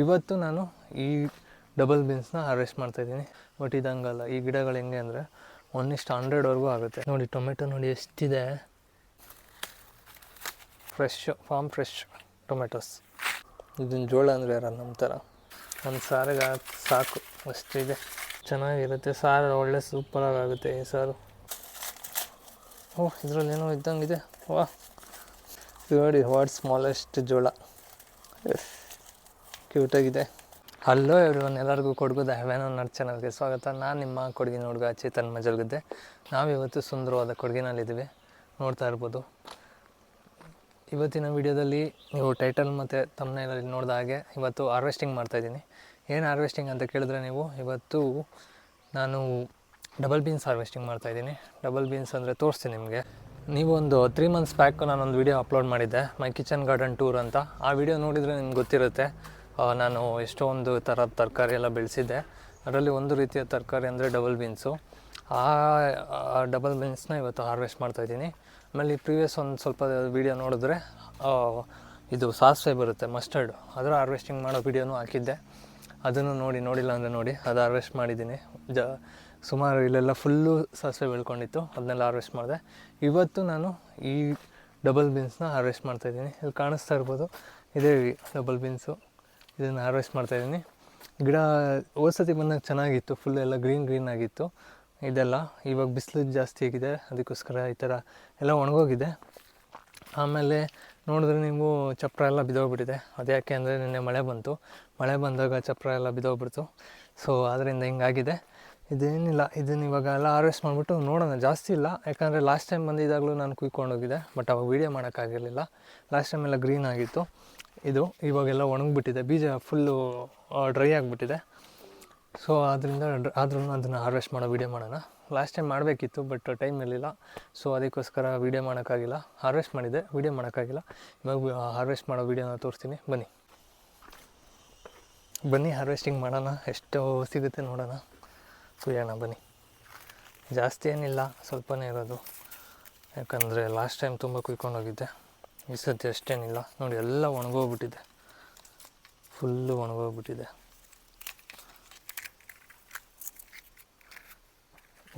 ಇವತ್ತು ನಾನು ಈ ಡಬಲ್ ಬೀನ್ಸ್ನ ಹಾರ್ವೆಸ್ಟ್ ಮಾಡ್ತಾಯಿದ್ದೀನಿ. ಬಟ್ ಇದಂಗಲ್ಲ, ಈ ಗಿಡಗಳು ಹೆಂಗೆ ಅಂದರೆ 1:100ವರೆಗೂ ಆಗುತ್ತೆ. ನೋಡಿ ಟೊಮೆಟೊ ನೋಡಿ ಎಷ್ಟಿದೆ, ಫಾರ್ಮ್ ಫ್ರೆಶ್ ಟೊಮೆಟೊಸ್. ಇದನ್ನ ಜೋಳ ಅಂದರೆ ಯಾರು ನಮ್ಮ ಥರ ಒಂದು ಸಾರಿಗೆ ಸಾಕು, ಅಷ್ಟಿದೆ. ಚೆನ್ನಾಗಿರುತ್ತೆ ಸಾರು, ಒಳ್ಳೆ ಸೂಪರಾಗಿ ಆಗುತ್ತೆ ಈ ಸಾರು. ಓಹ್, ಇದರಲ್ಲಿ ಏನೋ ಇದ್ದಂಗಿದೆ. ವಾ, ನೋಡಿ ವಾಟ್ ಸ್ಮಾಲೆಸ್ಟ್ ಜೋಳ, ಕ್ಯೂಟಾಗಿದೆ. ಹಲೋ ಎವ್ರಿವನ್, ಎಲ್ಲರಿಗೂ ಕೊಡಗುದ ಹ್ಯಾವೇನೋ ನಟ್ ಚಾನಲ್ಗೆ ಸ್ವಾಗತ. ನಾನು ನಿಮ್ಮ ಕೊಡಗಿನ ಹುಡುಗ ಚೇತನ್ ಮಜಲ್ಗದ್ದೆ. ನಾವಿವತ್ತು ಸುಂದರವಾದ ಕೊಡಗಿನಲ್ಲಿದ್ದೀವಿ, ನೋಡ್ತಾ ಇರ್ಬೋದು. ಇವತ್ತಿನ ವಿಡಿಯೋದಲ್ಲಿ ನೀವು ಟೈಟಲ್ ಮತ್ತು ಥಂಬ್ನೇಲಲ್ಲಿ ನೋಡಿದ ಹಾಗೆ ಇವತ್ತು ಹಾರ್ವೆಸ್ಟಿಂಗ್ ಮಾಡ್ತಾಯಿದ್ದೀನಿ. ಏನು ಹಾರ್ವೆಸ್ಟಿಂಗ್ ಅಂತ ಕೇಳಿದ್ರೆ, ನೀವು ಇವತ್ತು ನಾನು ಡಬಲ್ ಬೀನ್ಸ್ ಹಾರ್ವೆಸ್ಟಿಂಗ್ ಮಾಡ್ತಾಯಿದ್ದೀನಿ. ಡಬಲ್ ಬೀನ್ಸ್ ಅಂದರೆ ತೋರಿಸ್ತೀನಿ ನಿಮಗೆ. ನೀವು ಒಂದು 3 months ಬ್ಯಾಕ್ ನಾನೊಂದು ವಿಡಿಯೋ ಅಪ್ಲೋಡ್ ಮಾಡಿದ್ದೆ, ಮೈ ಕಿಚನ್ ಗಾರ್ಡನ್ ಟೂರ್ ಅಂತ. ಆ ವಿಡಿಯೋ ನೋಡಿದರೆ ನಿಮ್ಗೆ ಗೊತ್ತಿರುತ್ತೆ, ನಾನು ಎಷ್ಟೊಂದು ಥರದ ತರಕಾರಿ ಎಲ್ಲ ಬೆಳೆಸಿದ್ದೆ. ಅದರಲ್ಲಿ ಒಂದು ರೀತಿಯ ತರಕಾರಿ ಅಂದರೆ ಡಬಲ್ ಬೀನ್ಸು. ಆ ಡಬಲ್ ಬೀನ್ಸ್ನ ಇವತ್ತು ಹಾರ್ವೆಸ್ಟ್ ಮಾಡ್ತಾಯಿದ್ದೀನಿ. ಆಮೇಲೆ ಈ ಪ್ರೀವಿಯಸ್ ಒಂದು ಸ್ವಲ್ಪ ವೀಡಿಯೋ ನೋಡಿದ್ರೆ ಇದು ಸಾಸಿವೆ ಬರುತ್ತೆ, ಮಸ್ಟರ್ಡ್, ಅದರ ಹಾರ್ವೆಸ್ಟಿಂಗ್ ಮಾಡೋ ವೀಡಿಯೋನೂ ಹಾಕಿದ್ದೆ. ಅದನ್ನು ನೋಡಿಲ್ಲ ಅಂದರೆ ನೋಡಿ, ಅದು ಹಾರ್ವೆಸ್ಟ್ ಮಾಡಿದ್ದೀನಿ. ಸುಮಾರು ಇಲ್ಲೆಲ್ಲ ಫುಲ್ಲು ಸಾಸಿವೆ ಬೆಳ್ಕೊಂಡಿತ್ತು, ಅದನ್ನೆಲ್ಲ ಹಾರ್ವೆಸ್ಟ್ ಮಾಡಿದೆ. ಇವತ್ತು ನಾನು ಈ ಡಬಲ್ ಬೀನ್ಸ್ನ ಹಾರ್ವೆಸ್ಟ್ ಮಾಡ್ತಾಯಿದ್ದೀನಿ. ಇಲ್ಲಿ ಕಾಣಿಸ್ತಾ ಇರ್ಬೋದು, ಇದೇ ಡಬಲ್ ಬೀನ್ಸು. ಇದನ್ನು ಹಾರ್ವೆಸ್ಟ್ ಮಾಡ್ತಾಯಿದ್ದೀನಿ. ಗಿಡ ಹೋದ್ಸತಿ ಬಂದಾಗ ಚೆನ್ನಾಗಿತ್ತು, ಫುಲ್ ಎಲ್ಲ ಗ್ರೀನ್ ಆಗಿತ್ತು. ಇದೆಲ್ಲ ಇವಾಗ ಬಿಸಿಲು ಜಾಸ್ತಿ ಆಗಿದೆ, ಅದಕ್ಕೋಸ್ಕರ ಈ ಥರ ಎಲ್ಲ ಒಣಗೋಗಿದೆ. ಆಮೇಲೆ ನೋಡಿದ್ರೆ ನೀವು ಚಪ್ರ ಎಲ್ಲ ಬಿದ್ದೋಗ್ಬಿಟ್ಟಿದೆ. ಅದ್ಯಾಕೆ ಅಂದರೆ ನಿನ್ನೆ ಮಳೆ ಬಂದಾಗ ಚಪ್ರ ಎಲ್ಲ ಬಿದ್ದೋಗ್ಬಿಡ್ತು. ಸೊ ಅದರಿಂದ ಹಿಂಗಾಗಿದೆ. ಇದೇನಿಲ್ಲ, ಇದನ್ನು ಇವಾಗ ಎಲ್ಲ ಹಾರ್ವೆಸ್ಟ್ ಮಾಡಿಬಿಟ್ಟು ನೋಡೋಣ. ಜಾಸ್ತಿ ಇಲ್ಲ, ಯಾಕಂದರೆ ಲಾಸ್ಟ್ ಟೈಮ್ ಬಂದಿದ್ದಾಗಲೂ ನಾನು ಕುಯ್ಕೊಂಡೋಗಿದೆ, ಬಟ್ ಅವಾಗ ವೀಡಿಯೋ ಮಾಡೋಕ್ಕಾಗಿರಲಿಲ್ಲ. ಲಾಸ್ಟ್ ಟೈಮ್ ಎಲ್ಲ ಗ್ರೀನ್ ಆಗಿತ್ತು. ಇದು ಇವಾಗೆಲ್ಲ ಒಣಗಿಬಿಟ್ಟಿದೆ, ಬೀಜ ಫುಲ್ಲು ಡ್ರೈ ಆಗಿಬಿಟ್ಟಿದೆ. ಸೊ ಅದರಿಂದ ಆದ್ರೂ ಅದನ್ನು ಹಾರ್ವೆಸ್ಟ್ ಮಾಡೋ ವೀಡಿಯೋ ಮಾಡೋಣ. ಲಾಸ್ಟ್ ಟೈಮ್ ಮಾಡಬೇಕಿತ್ತು, ಬಟ್ ಟೈಮ್ ಇರಲಿಲ್ಲ. ಸೊ ಅದಕ್ಕೋಸ್ಕರ ವೀಡಿಯೋ ಮಾಡೋಕ್ಕಾಗಿಲ್ಲ. ಹಾರ್ವೆಸ್ಟ್ ಮಾಡಿದ್ದೆ, ವೀಡಿಯೋ ಮಾಡೋಕ್ಕಾಗಿಲ್ಲ. ಇವಾಗ ಹಾರ್ವೆಸ್ಟ್ ಮಾಡೋ ವೀಡಿಯೋನ ತೋರಿಸ್ತೀನಿ, ಬನ್ನಿ ಹಾರ್ವೆಸ್ಟಿಂಗ್ ಮಾಡೋಣ. ಎಷ್ಟು ಸಿಗುತ್ತೆ ನೋಡೋಣ, ಕುಯ್ಯೋಣ ಬನ್ನಿ. ಜಾಸ್ತಿ ಏನಿಲ್ಲ, ಸ್ವಲ್ಪನೇ ಇರೋದು, ಯಾಕಂದರೆ ಲಾಸ್ಟ್ ಟೈಮ್ ತುಂಬ ಕುಯ್ಕೊಂಡೋಗಿದ್ದೆ. ಈ ಸತಿ ಅಷ್ಟೇನಿಲ್ಲ. ನೋಡಿ ಎಲ್ಲ ಒಣಗೋಗ್ಬಿಟ್ಟಿದೆ, ಫುಲ್ಲು ಒಣಗೋಗ್ಬಿಟ್ಟಿದೆ.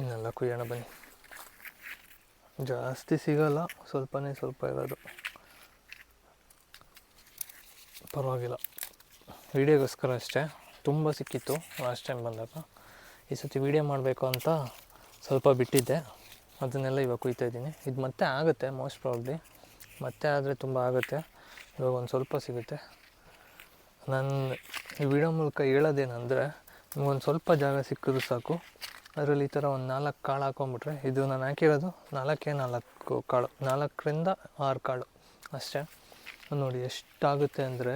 ಇನ್ನೆಲ್ಲ ಕುಯ್ಯೋಣ ಬನ್ನಿ. ಜಾಸ್ತಿ ಸಿಗೋಲ್ಲ, ಸ್ವಲ್ಪ ಇರೋದು, ಪರವಾಗಿಲ್ಲ. ವೀಡಿಯೋಗೋಸ್ಕರ ಅಷ್ಟೇ, ತುಂಬ ಸಿಕ್ಕಿತ್ತು ಲಾಸ್ಟ್ ಟೈಮ್ ಬಂದಾಗ. ಈ ಸತಿ ವೀಡಿಯೋ ಮಾಡಬೇಕು ಅಂತ ಸ್ವಲ್ಪ ಬಿಟ್ಟಿದ್ದೆ, ಅದನ್ನೆಲ್ಲ ಇವಾಗ ಕುಯ್ತಾಯಿದ್ದೀನಿ. ಇದು ಮತ್ತೆ ಆಗುತ್ತೆ, ಮೋಸ್ಟ್ ಪ್ರಾಬ್ಲಿ ಮತ್ತೆ ಆದರೆ ತುಂಬ ಆಗುತ್ತೆ. ಇವಾಗ ಒಂದು ಸ್ವಲ್ಪ ಸಿಗುತ್ತೆ. ನಾನು ಈ ವಿಡಿಯೋ ಮೂಲಕ ಹೇಳೋದೇನೆಂದರೆ, ನಿಮಗೊಂದು ಸ್ವಲ್ಪ ಜಾಗ ಸಿಕ್ಕಿದ್ರು ಸಾಕು, ಅದರಲ್ಲಿ ಈ ಥರ ಒಂದು 4 ಕಾಳು ಹಾಕೊಂಡ್ಬಿಟ್ರೆ, ಇದು ನಾನು ಹಾಕಿರೋದು 4 ಕಾಳು, 4ರಿಂದ 6 ಕಾಳು ಅಷ್ಟೇ. ನೋಡಿ ಎಷ್ಟಾಗುತ್ತೆ ಅಂದರೆ,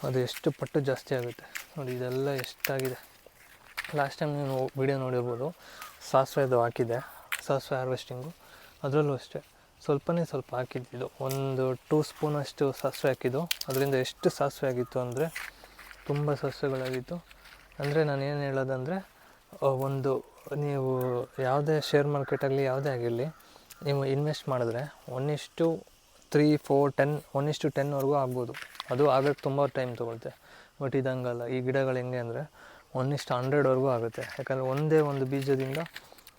ಅದು ಎಷ್ಟು ಪಟ್ಟು ಜಾಸ್ತಿ ಆಗುತ್ತೆ. ನೋಡಿ ಇದೆಲ್ಲ ಎಷ್ಟಾಗಿದೆ. ಲಾಸ್ಟ್ ಟೈಮ್ ನೀವು ವಿಡಿಯೋ ನೋಡಿರ್ಬೋದು, ಸಾಸಿವೆದು ಹಾಕಿದ್ದೆ, ಸಾಸಿವೆ ಹಾರ್ವೆಸ್ಟಿಂಗು. ಅದರಲ್ಲೂ ಅಷ್ಟೇ ಸ್ವಲ್ಪ ಹಾಕಿದ್ದು, ಒಂದು 2 ಸ್ಪೂನಷ್ಟು ಸಾಸಿವೆ ಹಾಕಿದ್ದು. ಅದರಿಂದ ಎಷ್ಟು ಸಾಸಿವೆ ಆಗಿತ್ತು ಅಂದರೆ, ತುಂಬ ಸಾಸಿವೆಗಳಾಗಿತ್ತು. ಅಂದರೆ ನಾನು ಏನು ಹೇಳೋದಂದರೆ, ಒಂದು ನೀವು ಯಾವುದೇ ಶೇರ್ ಮಾರ್ಕೆಟಲ್ಲಿ ಯಾವುದೇ ಆಗಿರಲಿ, ನೀವು ಇನ್ವೆಸ್ಟ್ ಮಾಡಿದ್ರೆ 1:3, 4, 10, 1:10ವರೆಗೂ ಆಗ್ಬೋದು. ಅದು ಆಗೋಕ್ಕೆ ತುಂಬ ಟೈಮ್ ತೊಗೊಳುತ್ತೆ. ಬಟ್ ಇದಂಗಲ್ಲ, ಈ ಗಿಡಗಳು ಹೆಂಗೆ ಅಂದರೆ 1:100ವರೆಗೂ ಆಗುತ್ತೆ. ಯಾಕಂದರೆ ಒಂದೇ ಒಂದು ಬೀಜದಿಂದ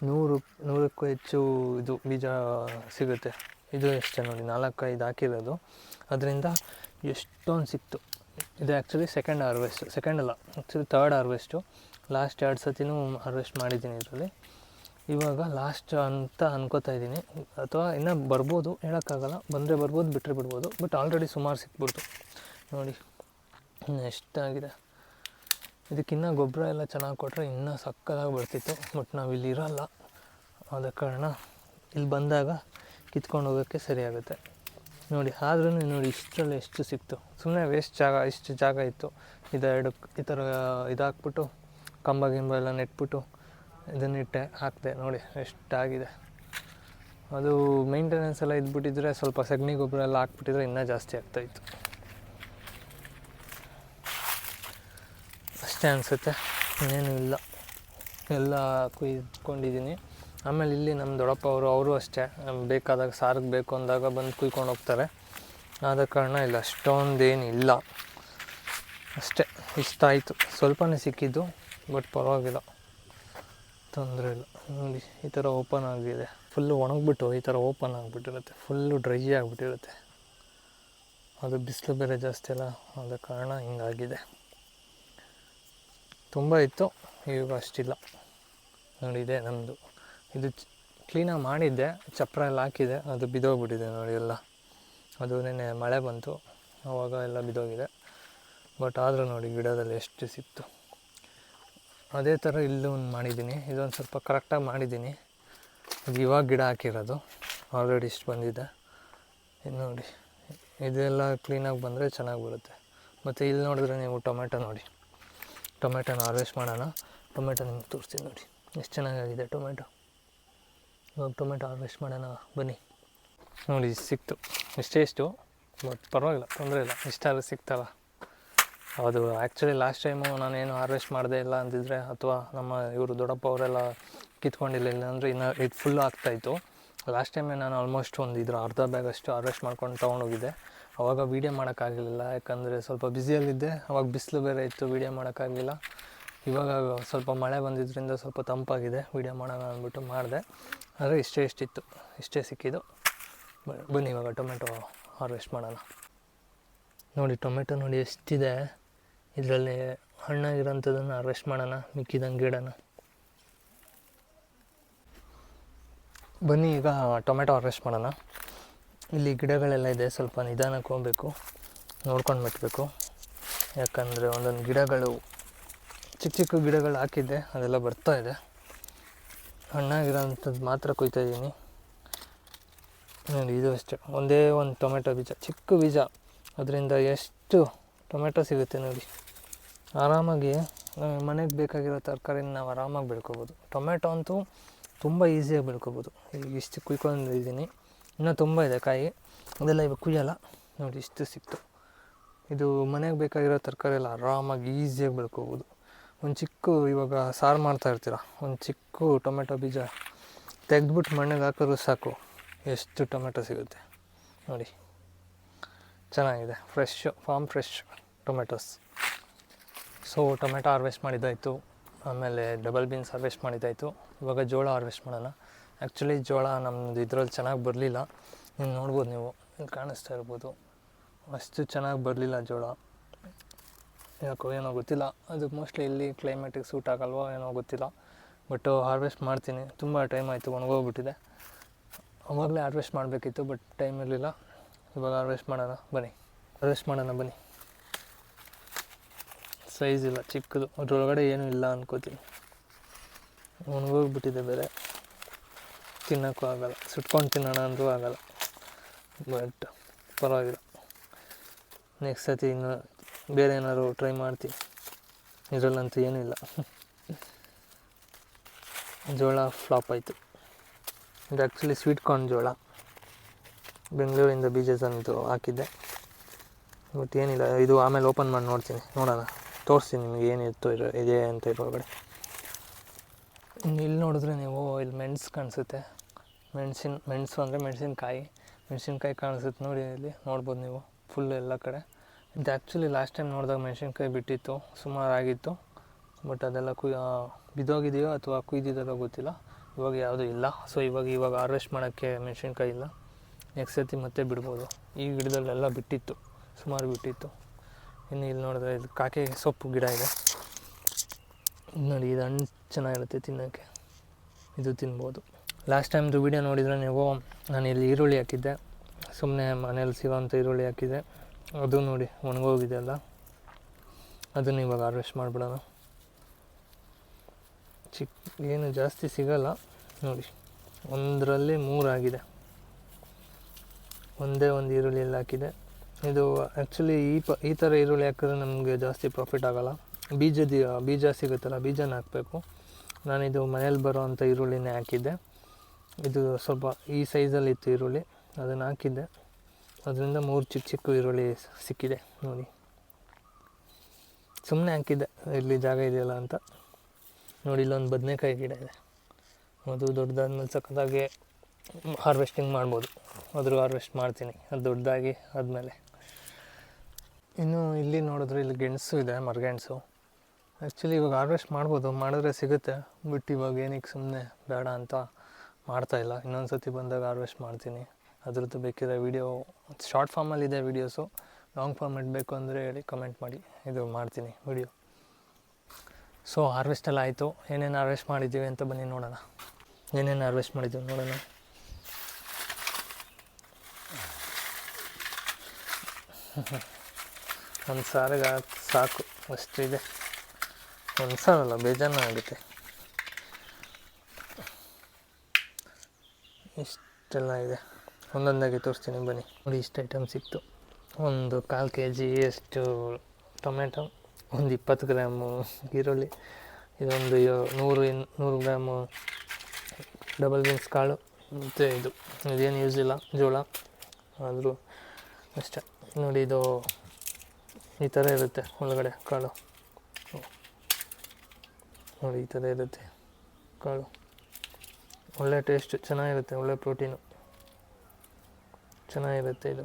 100ಕ್ಕೂ ಹೆಚ್ಚು ಇದು ಬೀಜ ಸಿಗುತ್ತೆ. ಇದು ಎಷ್ಟೇ ನೋಡಿ, 4-5 ಹಾಕಿರೋದು, ಅದರಿಂದ ಎಷ್ಟೊಂದು ಸಿಕ್ತು. ಇದು actually second third harvest. Last 2 ಸತಿನೂ ಹಾರ್ವೆಸ್ಟ್ ಮಾಡಿದ್ದೀನಿ ಇದರಲ್ಲಿ. ಇವಾಗ ಲಾಸ್ಟ್ ಅಂತ ಅನ್ಕೋತಾ ಇದ್ದೀನಿ, ಅಥವಾ ಇನ್ನೂ ಬರ್ಬೋದು, ಹೇಳೋಕ್ಕಾಗಲ್ಲ. ಬಂದರೆ ಬರ್ಬೋದು, ಬಿಟ್ಟರೆ ಬಿಡ್ಬೋದು. ಬಟ್ ಆಲ್ರೆಡಿ ಸುಮಾರು ಸಿಕ್ಬಿಡ್ತು. ನೋಡಿ ಇನ್ನು ಎಷ್ಟಾಗಿದೆ. ಇದಕ್ಕಿನ್ನೂ ಗೊಬ್ಬರ ಎಲ್ಲ ಚೆನ್ನಾಗಿ ಕೊಟ್ಟರೆ ಇನ್ನೂ ಸಕ್ಕತ್ತಾಗಿ ಬರ್ತಿತ್ತು. ಬಟ್ ನಾವು ಇಲ್ಲಿ ಇರೋಲ್ಲ, ಆದ ಕಾರಣ ಇಲ್ಲಿ ಬಂದಾಗ ಕಿತ್ಕೊಂಡು ಹೋಗೋಕ್ಕೆ ಸರಿಯಾಗುತ್ತೆ. ನೋಡಿ ಆದ್ರೂ ನೋಡಿ ಇಷ್ಟರಲ್ಲಿ ಎಷ್ಟು ಸಿಕ್ತು. ಸುಮ್ಮನೆ ವೇಸ್ಟ್ ಜಾಗ, ಇಷ್ಟು ಜಾಗ ಇತ್ತು. ಇದೆರಡು ಈ ಥರ ಇದಾಕ್ಬಿಟ್ಟು ಕಂಬ ಎಲ್ಲ ನೆಟ್ಬಿಟ್ಟು ಇದನ್ನಿಟ್ಟೆ ಹಾಕಿದೆ. ನೋಡಿ ಎಷ್ಟಾಗಿದೆ. ಅದು ಮೇಂಟೆನೆನ್ಸ್ ಎಲ್ಲ ಇದ್ಬಿಟ್ಟಿದ್ರೆ, ಸ್ವಲ್ಪ ಸಗಣಿ ಗೊಬ್ಬರ ಎಲ್ಲ ಹಾಕ್ಬಿಟ್ಟಿದ್ರೆ ಇನ್ನೂ ಜಾಸ್ತಿ ಆಗ್ತಾಯಿತ್ತು. ಅಷ್ಟೇ ಅನಿಸುತ್ತೆ, ಇನ್ನೇನು ಇಲ್ಲ. ಎಲ್ಲ ಕುಯ್ಕೊಂಡಿದ್ದೀನಿ. ಆಮೇಲೆ ಇಲ್ಲಿ ನಮ್ಮ ದೊಡ್ಡಪ್ಪ ಅವರು ಅಷ್ಟೇ, ಬೇಕಾದಾಗ ಸಾರಿಗೆ ಬೇಕು ಅಂದಾಗ ಬಂದು ಕುಯ್ಕೊಂಡು ಹೋಗ್ತಾರೆ. ಆದ ಕಾರಣ ಇಲ್ಲ ಅಷ್ಟೊಂದೇನಿಲ್ಲ, ಅಷ್ಟೇ. ಇಷ್ಟ ಆಯಿತು. ಸ್ವಲ್ಪನೇ ಸಿಕ್ಕಿದ್ದು, ಬಟ್ ಪರವಾಗಿಲ್ಲ, ತೊಂದರೆ ಇಲ್ಲ. ನೋಡಿ ಈ ಥರ ಓಪನ್ ಆಗಿದೆ, ಫುಲ್ಲು ಒಣಗಿಬಿಟ್ಟು ಈ ಥರ ಓಪನ್ ಆಗಿಬಿಟ್ಟಿರುತ್ತೆ, ಫುಲ್ಲು ಡ್ರೈ ಆಗಿಬಿಟ್ಟಿರುತ್ತೆ. ಅದು ಬಿಸಿಲು ಬೇರೆ ಜಾಸ್ತಿ ಅಲ್ಲ, ಆದ ಕಾರಣ ಹಿಂಗಾಗಿದೆ. ತುಂಬ ಇತ್ತು, ಈಗ ಅಷ್ಟಿಲ್ಲ. ನೋಡಿ ಇದೆ ನಮ್ಮದು. ಇದು ಕ್ಲೀನಾಗಿ ಮಾಡಿದ್ದೆ, ಚಪ್ಪರ ಎಲ್ಲ ಹಾಕಿದೆ, ಅದು ಬಿದ್ದೋಗ್ಬಿಟ್ಟಿದೆ ನೋಡಿ ಎಲ್ಲ. ಅದು ನೆನ್ನೆ ಮಳೆ ಬಂತು, ಆವಾಗ ಎಲ್ಲ ಬಿದ್ದೋಗಿದೆ. ಬಟ್ ಆದರೂ ನೋಡಿ ಗಿಡದಲ್ಲಿ ಎಷ್ಟು ಸಿಕ್ತು. ಅದೇ ಥರ ಇಲ್ಲೂ ಒಂದು ಮಾಡಿದ್ದೀನಿ, ಇದೊಂದು ಸ್ವಲ್ಪ ಕರೆಕ್ಟಾಗಿ ಮಾಡಿದ್ದೀನಿ. ಇದು ಇವಾಗ ಗಿಡ ಹಾಕಿರೋದು, ಆಲ್ರೆಡಿ ಇಷ್ಟು ಬಂದಿದೆ. ಇದು ನೋಡಿ, ಇದೆಲ್ಲ ಕ್ಲೀನಾಗಿ ಬಂದರೆ ಚೆನ್ನಾಗಿ ಬರುತ್ತೆ. ಮತ್ತು ಇಲ್ಲಿ ನೋಡಿದ್ರೆ ನೀವು ಟೊಮೆಟೊ ನೋಡಿ, ಟೊಮೆಟೊನ ಹಾರ್ವೆಸ್ಟ್ ಮಾಡೋಣ. ಟೊಮೆಟೊ ನಿಮ್ಗೆ ತೋರಿಸ್ತೀನಿ ನೋಡಿ, ಎಷ್ಟು ಚೆನ್ನಾಗಾಗಿದೆ ಟೊಮೆಟೊ. ಇವಾಗ ಟೊಮೆಟೊ ಹಾರ್ವೆಸ್ಟ್ ಮಾಡೋಣ ಬನ್ನಿ. ನೋಡಿ ಸಿಕ್ತು, ಇಷ್ಟು ಬಟ್ ಪರವಾಗಿಲ್ಲ, ತೊಂದರೆ ಇಲ್ಲ, ಇಷ್ಟಾದ್ರೂ ಸಿಕ್ತಲ್ಲ. ಅದು ಆ್ಯಕ್ಚುಲಿ ಲಾಸ್ಟ್ ಟೈಮು ನಾನೇನು ಹಾರ್ವೆಸ್ಟ್ ಮಾಡದೇ ಇಲ್ಲ ಅಂತಿದ್ರೆ, ಅಥವಾ ನಮ್ಮ ಇವರು ದೊಡ್ಡಪ್ಪ ಅವರೆಲ್ಲ ಕಿತ್ಕೊಂಡಿಲ್ಲ, ಇಲ್ಲ ಅಂದರೆ ಇನ್ನು ಇದು ಫುಲ್ಲು ಆಗ್ತಾಯಿತ್ತು. ಲಾಸ್ಟ್ ಟೈಮೇ ನಾನು ಆಲ್ಮೋಸ್ಟ್ ಒಂದು ಅರ್ಧ ಬ್ಯಾಗ್ ಅಷ್ಟು ಹಾರ್ವೆಸ್ಟ್ ಮಾಡ್ಕೊಂಡು ತೊಗೊಂಡೋಗಿದ್ದೆ. ಆವಾಗ ವೀಡಿಯೋ ಮಾಡೋಕ್ಕಾಗಲಿಲ್ಲ, ಯಾಕಂದರೆ ಸ್ವಲ್ಪ ಬ್ಯುಸಿಯಲ್ಲಿದ್ದೆ. ಅವಾಗ ಬಿಸಿಲು ಬೇರೆ ಇತ್ತು, ವೀಡಿಯೋ ಮಾಡೋಕ್ಕಾಗಲಿಲ್ಲ. ಇವಾಗ ಸ್ವಲ್ಪ ಮಳೆ ಬಂದಿದ್ದರಿಂದ ಸ್ವಲ್ಪ ತಂಪಾಗಿದೆ, ವೀಡಿಯೋ ಮಾಡೋಣ ಅಂದ್ಬಿಟ್ಟು ಮಾಡಿದೆ. ಆದರೆ ಇಷ್ಟಿತ್ತು, ಇಷ್ಟೇ ಸಿಕ್ಕಿದ್ದು. ಬನ್ನಿ ಇವಾಗ ಟೊಮೆಟೊ ಹಾರ್ವೆಸ್ಟ್ ಮಾಡೋಣ. ನೋಡಿ ಟೊಮೆಟೊ ನೋಡಿ ಎಷ್ಟಿದೆ. ಇದರಲ್ಲಿ ಹಣ್ಣಾಗಿರೋಂಥದ್ದನ್ನು ಹಾರ್ವೆಸ್ಟ್ ಮಾಡೋಣ, ಮಿಕ್ಕಿದಂಗೆ ಗಿಡನ. ಬನ್ನಿ ಈಗ ಟೊಮೆಟೊ ಹಾರ್ವೆಸ್ಟ್ ಮಾಡೋಣ. ಇಲ್ಲಿ ಗಿಡಗಳೆಲ್ಲ ಇದೆ, ಸ್ವಲ್ಪ ನಿಧಾನಕ್ಕೆ ಹೋಗಬೇಕು, ನೋಡ್ಕೊಂಡು ಬಿಟ್ಟಬೇಕು. ಯಾಕಂದರೆ ಒಂದೊಂದು ಗಿಡಗಳು ಚಿಕ್ಕ ಚಿಕ್ಕ ಗಿಡಗಳು ಹಾಕಿದ್ದೆ, ಅದೆಲ್ಲ ಬರ್ತಾಯಿದೆ. ಹಣ್ಣಾಗಿರೋಂಥದ್ದು ಮಾತ್ರ ಕೊಯ್ತಾಯಿದ್ದೀನಿ. ನೋಡಿ ಇದು ಅಷ್ಟೇ, ಒಂದೇ ಒಂದು ಟೊಮೆಟೊ ಬೀಜ, ಚಿಕ್ಕ ಬೀಜ, ಅದರಿಂದ ಎಷ್ಟು ಟೊಮೆಟೊ ಸಿಗುತ್ತೆ ನೋಡಿ. ಆರಾಮಾಗಿ ಮನೆಗೆ ಬೇಕಾಗಿರೋ ತರಕಾರಿನ ನಾವು ಆರಾಮಾಗಿ ಬೆಳ್ಕೊಬೋದು. ಟೊಮೆಟೊ ಅಂತೂ ತುಂಬ ಈಸಿಯಾಗಿ ಬೆಳ್ಕೊಬೋದು. ಈಗ ಇಷ್ಟು ಕುಯ್ಕೊಂಡಿದ್ದೀನಿ, ಇನ್ನೂ ತುಂಬ ಇದೆ ಕಾಯಿ, ಅದೆಲ್ಲ ಇವಾಗ ಕುಯ್ಯಲ್ಲ. ನೋಡಿ ಇಷ್ಟು ಸಿಕ್ತು. ಇದು ಮನೆಗೆ ಬೇಕಾಗಿರೋ ತರಕಾರಿ ಎಲ್ಲ ಆರಾಮಾಗಿ ಈಸಿಯಾಗಿ ಬೆಳ್ಕೊಬೋದು. ಒಂದು ಚಿಕ್ಕ, ಇವಾಗ ಸಾರು ಮಾಡ್ತಾಯಿರ್ತೀರ, ಒಂದು ಚಿಕ್ಕ ಟೊಮೆಟೊ ಬೀಜ ತೆಗೆದ್ಬಿಟ್ಟು ಮಣ್ಣಿಗೆ ಹಾಕಿದ್ರು ಸಾಕು, ಎಷ್ಟು ಟೊಮೆಟೊ ಸಿಗುತ್ತೆ ನೋಡಿ. ಚೆನ್ನಾಗಿದೆ, farm fresh tomatoes. So tomato harvest ಮಾಡಿದ್ದಾಯಿತು, ಆಮೇಲೆ ಡಬಲ್ ಬೀನ್ಸ್ ಹಾರ್ವೆಸ್ಟ್ ಮಾಡಿದ್ದಾಯಿತು. ಇವಾಗ ಜೋಳ ಹಾರ್ವೆಸ್ಟ್ ಮಾಡೋಣ. ಆ್ಯಕ್ಚುಲಿ ಜೋಳ ನಮ್ಮದು ಇದರಲ್ಲಿ ಚೆನ್ನಾಗಿ ಬರಲಿಲ್ಲ, ನೀವು ನೋಡ್ಬೋದು, ನೀವು ಇಲ್ಲಿ ಕಾಣಿಸ್ತಾ ಇರ್ಬೋದು. ಅಷ್ಟು ಚೆನ್ನಾಗಿ ಬರಲಿಲ್ಲ ಜೋಳ, ಯಾಕೋ ಏನೋ ಗೊತ್ತಿಲ್ಲ. ಅದು ಮೋಸ್ಟ್ಲಿ ಇಲ್ಲಿ ಕ್ಲೈಮೇಟಿಗೆ ಸೂಟ್ ಆಗಲ್ವೋ ಏನೋ ಗೊತ್ತಿಲ್ಲ. ಬಟ್ ಹಾರ್ವೆಸ್ಟ್ ಮಾಡ್ತೀನಿ, ತುಂಬ ಟೈಮ್ ಆಯಿತು, ಒಣಗೋಗ್ಬಿಟ್ಟಿದೆ. ಅವಾಗಲೇ ಹಾರ್ವೆಸ್ಟ್ ಮಾಡಬೇಕಿತ್ತು, ಬಟ್ ಟೈಮ್ ಇರಲಿಲ್ಲ. ಇವಾಗ ಹಾರ್ವೆಸ್ಟ್ ಮಾಡೋಣ ಬನ್ನಿ. ಸೈಜ್ ಇಲ್ಲ, ಚಿಕ್ಕದು, ಅದರೊಳಗಡೆ ಏನೂ ಇಲ್ಲ ಅನ್ಕೋತೀನಿ. ಒಣಗೋಗ್ಬಿಟ್ಟಿದೆ ಬೇರೆ, ತಿನ್ನೋಕ್ಕೂ ಆಗೋಲ್ಲ, ಸುಟ್ಕೊಂಡು ತಿನ್ನೋಣ ಅಂದರೂ ಆಗೋಲ್ಲ. ಬಟ್ ಪರವಾಗಿಲ್ಲ, ನೆಕ್ಸ್ಟ್ ಸತಿ ಇನ್ನು ಬೇರೆ ಏನಾದ್ರು ಟ್ರೈ ಮಾಡ್ತೀನಿ. ಇದರಲ್ಲಂತೂ ಏನೂ ಇಲ್ಲ. ಜೋಳ ಫ್ಲಾಪ್ ಆಯಿತು. ಇದು ಆ್ಯಕ್ಚುಲಿ ಸ್ವೀಟ್ ಕಾರ್ನ್ ಜೋಳ, ಬೆಂಗಳೂರಿಂದ ಬೀಜ ತಂದು ಹಾಕಿದ್ದೆ. ಬಟ್ ಏನಿಲ್ಲ, ಇದು ಆಮೇಲೆ ಓಪನ್ ಮಾಡಿ ನೋಡೋಣ, ತೋರಿಸ್ತೀನಿ ನಿಮಗೆ ಏನಿತ್ತು ಇದೆ ಅಂತ ಇದ್ರೊಳಗಡೆ. ಇಲ್ಲಿ ನೋಡಿದ್ರೆ ನೀವು ಇಲ್ಲಿ ಮೆಣಸು ಕಾಣಿಸುತ್ತೆ, ಮೆಣಸು ಅಂದರೆ ಮೆಣಸಿನ್ಕಾಯಿ ಕಾಣಿಸುತ್ತೆ ನೋಡಿ. ಇಲ್ಲಿ ನೋಡ್ಬೋದು ನೀವು, ಫುಲ್ ಎಲ್ಲ ಕಡೆ. ಇದು ಆ್ಯಕ್ಚುಲಿ ಲಾಸ್ಟ್ ಟೈಮ್ ನೋಡಿದಾಗ ಮೆಣಸಿನ್ಕಾಯಿ ಬಿಟ್ಟಿತ್ತು, ಸುಮಾರಾಗಿತ್ತು. ಬಟ್ ಅದೆಲ್ಲ ಬಿದ್ದೋಗಿದೆಯೋ ಅಥವಾ ಕುಯ್ದಿದ್ದಾರೋ ಗೊತ್ತಿಲ್ಲ. ಇವಾಗ ಯಾವುದೂ ಇಲ್ಲ. ಸೊ ಇವಾಗ ಹಾರ್ವೆಸ್ಟ್ ಮಾಡೋಕ್ಕೆ ಮೆಣಸಿನ್ಕಾಯಿ ಇಲ್ಲ. ನೆಕ್ಸ್ಟ್ ಸತಿ ಮತ್ತೆ ಬಿಡ್ಬೋದು. ಈ ಗಿಡದಲ್ಲೆಲ್ಲ ಬಿಟ್ಟಿತ್ತು, ಸುಮಾರು ಬಿಟ್ಟಿತ್ತು. ಇನ್ನು ಇಲ್ಲಿ ನೋಡಿದ್ರೆ ಇದು ಕಾಕೆ ಸೊಪ್ಪು ಗಿಡ ಇದೆ ನೋಡಿ. ಇದು ಹಣ್ಣು ಚೆನ್ನಾಗಿರುತ್ತೆ ತಿನ್ನೋಕ್ಕೆ, ಇದು ತಿನ್ಬೋದು. ಲಾಸ್ಟ್ ಟೈಮ್ದು ವೀಡಿಯೋ ನೋಡಿದರೆ ನೀವು, ನಾನು ಇಲ್ಲಿ ಈರುಳ್ಳಿ ಹಾಕಿದ್ದೆ, ಸುಮ್ಮನೆ ಮನೇಲಿ ಸಿಗೋಂಥ ಈರುಳ್ಳಿ ಹಾಕಿದ್ದೆ. ಅದು ನೋಡಿ ಒಣಗೋಗಿದೆ ಅಲ್ಲ, ಅದನ್ನು ಇವಾಗ ಹಾರ್ವೆಸ್ಟ್ ಮಾಡಿಬಿಡೋಣ. ಏನು ಜಾಸ್ತಿ ಸಿಗೋಲ್ಲ ನೋಡಿ, ಒಂದರಲ್ಲಿ 3 ಆಗಿದೆ. ಒಂದೇ ಒಂದು ಈರುಳ್ಳಿ ಎಲ್ಲ ಹಾಕಿದೆ. ಇದು ಆ್ಯಕ್ಚುಲಿ ಈ ಥರ ಈರುಳ್ಳಿ ಹಾಕಿದ್ರೆ ನಮಗೆ ಜಾಸ್ತಿ ಪ್ರಾಫಿಟ್ ಆಗೋಲ್ಲ. ಬೀಜ ಸಿಗುತ್ತಲ್ಲ, ಬೀಜನ ಹಾಕಬೇಕು. ನಾನಿದು ಮನೇಲಿ ಬರೋ ಅಂಥ ಈರುಳ್ಳಿನೇ ಹಾಕಿದ್ದೆ. ಇದು ಸ್ವಲ್ಪ ಈ ಸೈಜಲ್ಲಿತ್ತು ಈರುಳ್ಳಿ, ಅದನ್ನು ಹಾಕಿದ್ದೆ. ಅದರಿಂದ 3 ಚಿಕ್ಕ ಚಿಕ್ಕ ಈರುಳ್ಳಿ ಸಿಕ್ಕಿದೆ ನೋಡಿ. ಸುಮ್ಮನೆ ಹಾಕಿದ್ದೆ, ಇಲ್ಲಿ ಜಾಗ ಇದೆಯಲ್ಲ ಅಂತ ನೋಡಿ. ಇಲ್ಲೊಂದು ಬದನೆಕಾಯಿ ಗಿಡ ಇದೆ, ಅದು ದೊಡ್ಡದಾದ್ಮೇಲೆ ಸಖತ್ತಾಗಿ ಹಾರ್ವೆಸ್ಟಿಂಗ್ ಮಾಡ್ಬೋದು. ಅದ್ರ ಹಾರ್ವೆಸ್ಟ್ ಮಾಡ್ತೀನಿ, ಅದು ದೊಡ್ಡದಾಗಿ ಆದಮೇಲೆ. ಇನ್ನು ಇಲ್ಲಿ ನೋಡಿದ್ರೆ ಇಲ್ಲಿ ಗೆಣಸು ಇದೆ, ಮರಗೆಣಸು. ಆ್ಯಕ್ಚುಲಿ ಇವಾಗ ಹಾರ್ವೆಸ್ಟ್ ಮಾಡ್ಬೋದು, ಮಾಡಿದ್ರೆ ಸಿಗುತ್ತೆ. ಬಟ್ ಇವಾಗ ಏನಕ್ಕೆ ಸುಮ್ಮನೆ ಬೇಡ ಅಂತ ಮಾಡ್ತಾಯಿಲ್ಲ. ಇನ್ನೊಂದು ಸತಿ ಬಂದಾಗ ಹಾರ್ವೆಸ್ಟ್ ಮಾಡ್ತೀನಿ. ಅದ್ರದ್ದು ಬೇಕಿದ್ರೆ ವೀಡಿಯೋ ಶಾರ್ಟ್ ಫಾರ್ಮಲ್ಲಿದೆ ವೀಡಿಯೋಸು. ಲಾಂಗ್ ಫಾರ್ಮೆಟ್ ಬೇಕು ಅಂದರೆ ಹೇಳಿ, ಕಮೆಂಟ್ ಮಾಡಿ, ಇದು ಮಾಡ್ತೀನಿ ವೀಡಿಯೋ. ಸೊ ಹಾರ್ವೆಸ್ಟ್ ಎಲ್ಲ ಆಯಿತು. ಏನೇನು ಹಾರ್ವೆಸ್ಟ್ ಮಾಡಿದ್ದೀವಿ ಅಂತ ಬನ್ನಿ ನೋಡೋಣ. ಏನೇನು ಹಾರ್ವೆಸ್ಟ್ ಮಾಡಿದ್ದೀವಿ ನೋಡೋಣ. ಒಂದು ಸಾರಿಗೆ ಸಾಕು, ಅಷ್ಟಿದೆ. ಒಂದು ಸಾರಲ್ಲ, ಬೇಜಾರು ಆಗುತ್ತೆ. ಇಷ್ಟೆಲ್ಲ ಇದೆ, ಒಂದೊಂದಾಗಿ ತೋರಿಸ್ತೀನಿ ಬನ್ನಿ. ನೋಡಿ, ಇಷ್ಟು ಐಟಮ್ ಸಿಕ್ತು. ಒಂದು 1/4 kg ಅಷ್ಟು ಟೊಮೆಟೊ, ಒಂದು 20 ಗ್ರಾಮು ಈರುಳ್ಳಿ, ಇದೊಂದು 100 ಗ್ರಾಮು ಡಬಲ್ ಬೀನ್ಸ್ ಕಾಳು, ಮತ್ತು ಇದೇನು ಯೂಸ್ ಇಲ್ಲ, ಜೋಳ ಆದರೂ ಅಷ್ಟೇ. ನೋಡಿ, ಇದು ಈ ಥರ ಇರುತ್ತೆ ಒಳಗಡೆ ಕಾಳು. ನೋಡಿ, ಈ ಥರ ಇರುತ್ತೆ ಕಾಳು. ಒಳ್ಳೆ ಟೇಸ್ಟು, ಚೆನ್ನಾಗಿರುತ್ತೆ, ಒಳ್ಳೆ ಪ್ರೋಟೀನು ಚೆನ್ನಾಗಿರುತ್ತೆ. ಇದು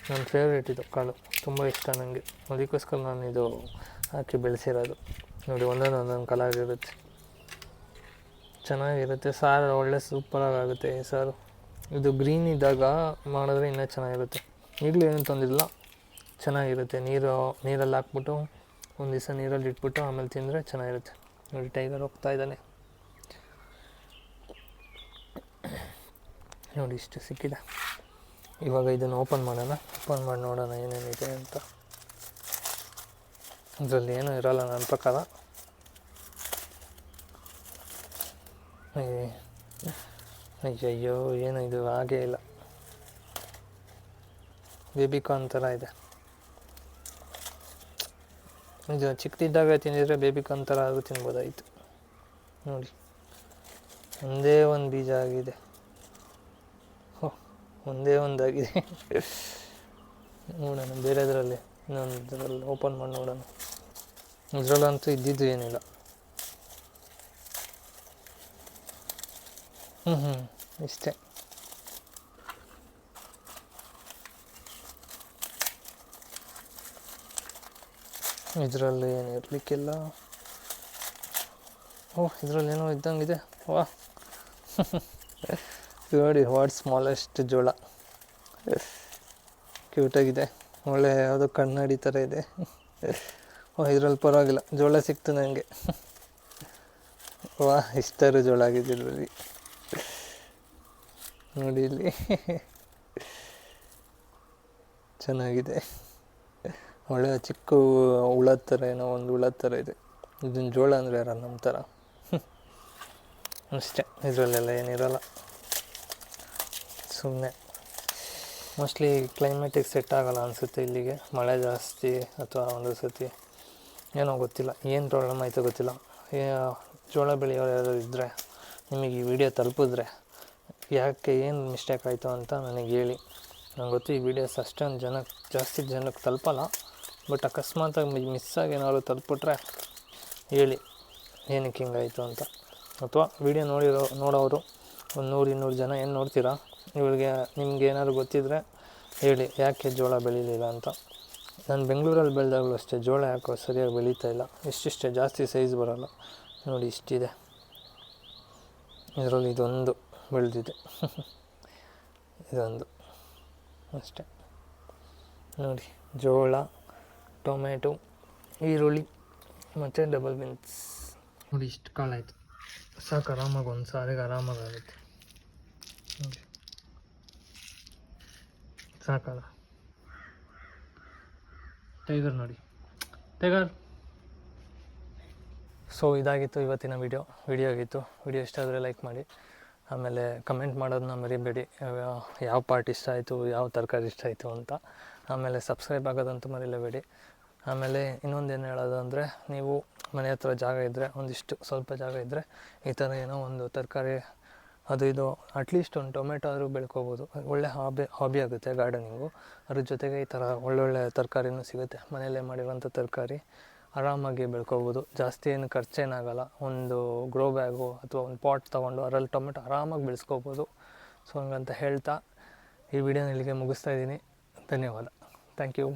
ನನ್ನ ಫೇವ್ರೇಟ್, ಇದು ಕಾಳು ತುಂಬ ಇಷ್ಟ ನನಗೆ. ಅದಕ್ಕೋಸ್ಕರ ನಾನು ಇದು ಹಾಕಿ ಬೆಳೆಸಿರೋದು. ನೋಡಿ, ಒಂದೊಂದು ಕಲರ್ ಇರುತ್ತೆ, ಚೆನ್ನಾಗಿರುತ್ತೆ. ಸಾರು ಒಳ್ಳೆ ಸೂಪರಾಗುತ್ತೆ ಈ ಸಾರು. ಇದು ಗ್ರೀನ್ ಇದ್ದಾಗ ಮಾಡಿದ್ರೆ ಇನ್ನೂ ಚೆನ್ನಾಗಿರುತ್ತೆ. ಈಗಲೂ ಏನೂ ತೊಂದಿಲ್ಲ, ಚೆನ್ನಾಗಿರುತ್ತೆ. ನೀರಲ್ಲಿ ಹಾಕ್ಬಿಟ್ಟು ಒಂದು ದಿವಸ ನೀರಲ್ಲಿ ಇಟ್ಬಿಟ್ಟು ಆಮೇಲೆ ತಿಂದರೆ ಚೆನ್ನಾಗಿರುತ್ತೆ. ನೋಡಿ, ಟೈಗರ್ ಹೋಗ್ತಾ ಇದ್ದಾನೆ. ನೋಡಿ, ಇಷ್ಟು ಸಿಕ್ಕಿದೆ. ಇವಾಗ ಇದನ್ನು ಓಪನ್ ಮಾಡೋಣ. ಓಪನ್ ಮಾಡಿ ನೋಡೋಣ ಏನೇನಿದೆ ಅಂತ. ಇದರಲ್ಲಿ ಏನೂ ಇರೋಲ್ಲ ನನ್ನ ಪ್ರಕಾರ. ಅಯ್ಯಯ್ಯೋ, ಏನು ಇದು ಹಾಗೇ ಇಲ್ಲ, ಬೇಬಿಕಾರ್ನ್ ಥರ ಇದೆ. ಇದು ಚಿಕ್ಕದಿದ್ದಾಗ ತಿಂದಿದ್ರೆ ಬೇಬಿಕಾರ್ನ್ ಥರ ಆದರೂ ತಿನ್ಬೋದಾಯಿತು. ನೋಡಿ, ಒಂದೇ ಒಂದು ಬೀಜ ಆಗಿದೆ. ಒಂದೇ ಒಂದಾಗಿದೆ. ನೋಡೋಣ ಬೇರೆದರಲ್ಲಿ, ಇನ್ನೊಂದರಲ್ಲಿ ಓಪನ್ ಮಾಡಿ ನೋಡೋಣ. ಇದರಲ್ಲಂತೂ ಇದ್ದಿದ್ದು ಏನಿಲ್ಲ. ಇಷ್ಟೇ. ಇದರಲ್ಲಿ ಏನು ಇರಲಿಕ್ಕಿಲ್ಲ. ಓಹ್, ಇದರಲ್ಲಿ ಏನೋ ಇದ್ದಂಗಿದೆ. ವಾ, ನೋಡಿ, ವಾಟ್ ಸ್ಮಾಲೆಸ್ಟ್ ಜೋಳ. ಕ್ಯೂಟಾಗಿದೆ, ಒಳ್ಳೆ ಯಾವುದೋ ಕನ್ನಡಿ ಥರ ಇದೆ. ಓಹ್, ಇದರಲ್ಲಿ ಪರವಾಗಿಲ್ಲ, ಜೋಳ ಸಿಕ್ತು ನನಗೆ. ವಾ, ಇಷ್ಟರು ಜೋಳ ಆಗಿದೆ ಇದರಲ್ಲಿ. ನೋಡಿ, ಇಲ್ಲಿ ಚೆನ್ನಾಗಿದೆ. ಒಳ್ಳೆಯ ಚಿಕ್ಕ ಹುಳದ ಥರ, ಏನೋ ಒಂದು ಹುಳದ ಥರ ಇದೆ. ಇದನ್ನು ಜೋಳ ಅಂದರೆ ಯಾರಲ್ಲ ನಮ್ಮ ಥರ. ಅಷ್ಟೇ, ಇದರಲ್ಲೆಲ್ಲ ಏನಿರಲ್ಲ, ಸುಮ್ಮನೆ. ಮೋಸ್ಟ್ಲಿ ಕ್ಲೈಮೇಟಿಗೆ ಸೆಟ್ ಆಗೋಲ್ಲ ಅನಿಸುತ್ತೆ ಇಲ್ಲಿಗೆ. ಮಳೆ ಜಾಸ್ತಿ ಅಥವಾ ಒಂದು ಸತಿ ಏನೋ ಗೊತ್ತಿಲ್ಲ, ಏನು ಪ್ರಾಬ್ಲಮ್ ಆಯಿತು ಗೊತ್ತಿಲ್ಲ. ಜೋಳ ಬೆಳೆಯೋರು ಯಾರು ಇದ್ದರೆ, ನಿಮಗೆ ಈ ವಿಡಿಯೋ ತಲುಪಿದ್ರೆ ಯಾಕೆ ಏನು ಮಿಸ್ಟೇಕ್ ಆಯಿತು ಅಂತ ನನಗೆ ಹೇಳಿ. ನಂಗೆ ಗೊತ್ತು ಈ ವಿಡಿಯೋಸ್ ಅಷ್ಟೊಂದು ಜಾಸ್ತಿ ಜನಕ್ಕೆ ತಲುಪಲ್ಲ. ಬಟ್ ಅಕಸ್ಮಾತಾಗಿ ಮಿಸ್ಸಾಗಿ ಏನಾದ್ರು ತಲುಪಿಟ್ರೆ ಹೇಳಿ ಏನಕ್ಕೆ ಹಿಂಗಾಯಿತು ಅಂತ. ಅಥವಾ ವಿಡಿಯೋ ನೋಡೋರು ಒಂದು 100-200 ಜನ ಏನು ನೋಡ್ತೀರಾ, ಇವ್ರಿಗೆ ನಿಮ್ಗೆ ಏನಾದ್ರು ಗೊತ್ತಿದ್ದರೆ ಹೇಳಿ ಯಾಕೆ ಜೋಳ ಬೆಳೀಲಿಲ್ಲ ಅಂತ. ನಾನು ಬೆಂಗಳೂರಲ್ಲಿ ಬೆಳೆದಾಗಲೂ ಅಷ್ಟೇ, ಜೋಳ ಯಾಕೋ ಸರಿಯಾಗಿ ಬೆಳೀತಾಯಿಲ್ಲ. ಇಷ್ಟಿಷ್ಟೇ, ಜಾಸ್ತಿ ಸೈಜ್ ಬರೋಲ್ಲ. ನೋಡಿ, ಇಷ್ಟಿದೆ. ಇದರಲ್ಲಿ ಇದೊಂದು ಬೆಳೆದಿದೆ. ಇದೊಂದು ಅಷ್ಟೇ. ನೋಡಿ, ಜೋಳ, ಟೊಮೆಟೊ, ಈರುಳ್ಳಿ ಮತ್ತು ಡಬಲ್ ಬೀನ್ಸ್. ನೋಡಿ, ಇಷ್ಟು ಕಾಳಾಯಿತು, ಸಾಕು. ಆರಾಮಾಗಿ ಒಂದು ಸಾರಿಗೆ ಆರಾಮಾಗುತ್ತೆ. ನೋಡಿ, ಸಾಕಲ್ಲ. ಟೈಗರ್ ನೋಡಿ, ಟೈಗರ್. ಸೊ ಇದಾಗಿತ್ತು ಇವತ್ತಿನ ವಿಡಿಯೋ ಆಗಿತ್ತು. ವಿಡಿಯೋ ಇಷ್ಟ ಆದರೆ ಲೈಕ್ ಮಾಡಿ, ಆಮೇಲೆ ಕಮೆಂಟ್ ಮಾಡೋದನ್ನ ಮರಿಬೇಡಿ. ಯಾವ ಪಾರ್ಟ್ ಇಷ್ಟ ಆಯಿತು, ಯಾವ ತರಕಾರಿ ಇಷ್ಟ ಆಯಿತು ಅಂತ. ಆಮೇಲೆ ಸಬ್ಸ್ಕ್ರೈಬ್ ಆಗೋದಂತೂ ಮರಿಲೇಬೇಡಿ. ಆಮೇಲೆ ಇನ್ನೊಂದೇನು ಹೇಳೋದು ಅಂದರೆ, ನೀವು ಮನೆ ಹತ್ರ ಜಾಗ ಇದ್ದರೆ, ಒಂದಿಷ್ಟು ಸ್ವಲ್ಪ ಜಾಗ ಇದ್ದರೆ, ಈ ಥರ ಏನೋ ಒಂದು ತರಕಾರಿ ಅದು ಇದು ಅಟ್ಲೀಸ್ಟ್ ಒಂದು ಟೊಮೆಟೊ ಆದರೂ ಬೆಳ್ಕೊಬೋದು. ಒಳ್ಳೆ ಹಾಬಿ ಆಗುತ್ತೆ ಗಾರ್ಡನಿಂಗು. ಅದ್ರ ಜೊತೆಗೆ ಈ ಥರ ಒಳ್ಳೊಳ್ಳೆ ತರಕಾರಿನೂ ಸಿಗುತ್ತೆ. ಮನೆಯಲ್ಲೇ ಮಾಡಿರೋಂಥ ತರಕಾರಿ ಆರಾಮಾಗಿ ಬೆಳ್ಕೊಬೋದು. ಜಾಸ್ತಿ ಏನು ಖರ್ಚೇನಾಗಲ್ಲ. ಒಂದು ಗ್ರೋ ಬ್ಯಾಗು ಅಥವಾ ಒಂದು ಪಾಟ್ ತೊಗೊಂಡು ಅದರಲ್ಲಿ ಟೊಮೆಟೊ ಆರಾಮಾಗಿ ಬೆಳೆಸ್ಕೋಬೋದು. ಸೊ ಹಂಗಂತ ಹೇಳ್ತಾ ಈ ವಿಡಿಯೋನ ಇಲ್ಲಿಗೆ ಮುಗಿಸ್ತಾ ಇದ್ದೀನಿ. ಧನ್ಯವಾದ. Thank you.